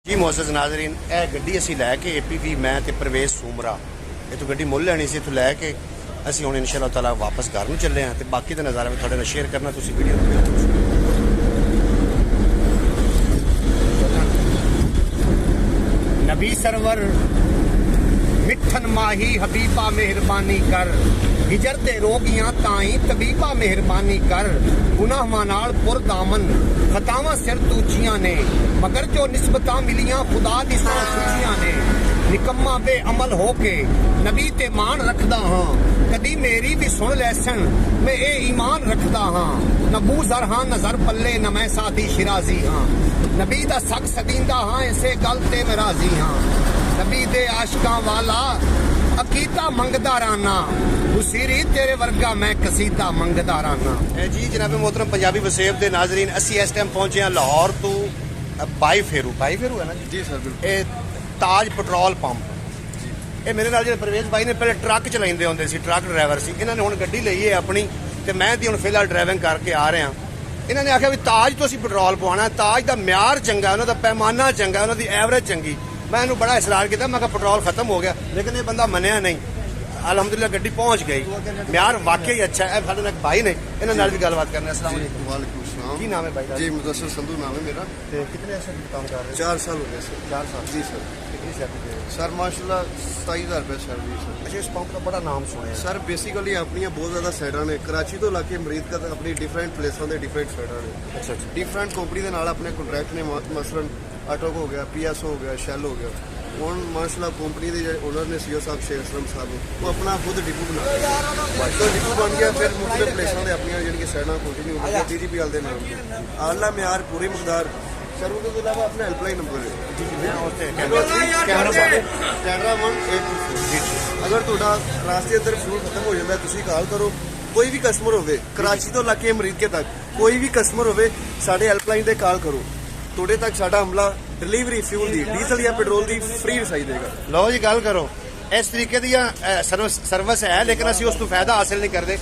जी मोअज़्ज़ज़ नाज़रीन, यह गड्डी असीं लैके APV मैं ते परवेज़ सूमरा इत्थों गड्डी मुੱਲ ਲੈਣੀ ਸੀ इत्थों लैके ਅਸੀਂ ਹੁਣ इंशाअल्लाह ताला वापस घर ਨੂੰ ਚੱਲੇ ਹਾਂ ਤੇ ਬਾਕੀ ਦਾ ਨਜ਼ਾਰਾ ਮੈਂ ਤੁਹਾਡੇ ਨਾਲ ਸ਼ੇਅਰ ਕਰਨਾ। ਤੁਸੀਂ ਵੀਡੀਓ ਨੂੰ ਬਿਲਕੁਲ नबी सरवर मिठन माही हबीबा मेहरबानी कर हिजर ते रोगियां ताई तबीबा मेहरबानी कर गुनाहां नाल पुर दामन खतावां सिर तूचियां ने मगर जो निस्बतां मिलियां खुदा दी सूचियां ने निकम्मा बेअमल हो के नबी ते मान रखदा हां कदी मेरी भी सुन लैसन मैं ए ईमान रखदा हां नबू जर हां नजर पल्ले न मैं सादी शिराजी हां नबी दा सक सदींदा हां इसे गल ते मैं राजी हां नबी दे आशिकां वाला अकीदा मंगदा राना हुसीरी तेरे वर्गा मैं कसीदा मंगदा राना। जी जनाब मोहतरम पंजाबी वसेब दे नाजरीन, असी इस टाइम पहुंचे हैं लाहौर तो बाई फेरू है ना जी सर बिल्कुल। ये ताज पेट्रोल पंप ये मेरे नाल परवेज भाई ने पहले ट्रक चलाइंदे होंदे सी, ट्रक ड्राइवर सी। इन्होंने हुण गड्डी लई है अपनी ते मैं दी हुण फिलहाल ड्राइविंग करके आ रहा। इन्होंने आख्या भी ताज तो असीं पेट्रोल पवाना, ताज का म्यार चंगा, उन्हों दा पैमाना चंगा, उन्हों दी एवरेज चंगी। मैं इन्हूं बड़ा इसरार किया, मैं कहा पेट्रोल खत्म हो गया, लेकिन ये बंदा मनिया नहीं। अलहमदुलिल्लाह गड्डी पहुंच गई, म्यार वाकई अच्छा है। साडे नाल भाई ने इन्हां नाल भी गलबात करनी। अस्सलाम वालेकुम। वालेकुम सलाम। की नाम है भाई? जी मुदस्सिर संधू नाम है मेरा। कितने अर्से काम कर रहे हैं? 4 साल हो गए सर। 4 साल। जी सर। कितनी सैलरी है सर माशाल्लाह 27,000 रुपये सैलरी सर। अच्छा, इस पंप का बड़ा नाम सुना है सर बेसिकली अपनी बहुत ज़्यादा साइडां ने कराची तो लाके अमरीद का अपनी डिफरेंट प्लेसों के डिफरेंट साइडां ने। अच्छा अच्छा। डिफरेंट कंपनी के नाल अपने कॉन्ट्रैक्ट ने मसलन आटोक हो गया, PSO हो गया, शैल हो गया। ਹੁਣ ਮਾਸ਼ਾਅੱਲਾ ਕੰਪਨੀ ਦੇ ਜਿਹੜੇ ਓਨਰ ਨੇ CEO ਸਾਹਿਬ ਸ਼ੇਖ ਅਸਲਮ ਸਾਹਿਬ, ਉਹ ਆਪਣਾ ਖੁਦ ਡਿਪੂ ਬਣਾ ਲਿਆ। तो डिपू बन गया, फिर मुख्तलिफ प्लेसों से अपन जी साइडां कंटिन्यू हो गई DGPL के नाम आला म्यार पूरी मकदार सर। उसके अलावा अपना हेल्पलाइन नंबर है कैमरा 1 अगर थोड़ा रास्ते अंदर फ्यूल खत्म हो जाता है तुम कॉल करो। कोई भी कस्टमर हो कराची तो लाके अमरीद के तक कोई भी कस्टमर हो साढ़े हेल्पलाइन से कॉल करो, थोड़े तक साडा हमला डिलीवरी फ्यूल दी डीजल या पेट्रोल दी फ्री रसाई देगा। लो जी गल करो, इस तरीके दी सर्विस है, लेकिन असं उस फायदा हासिल नहीं करते।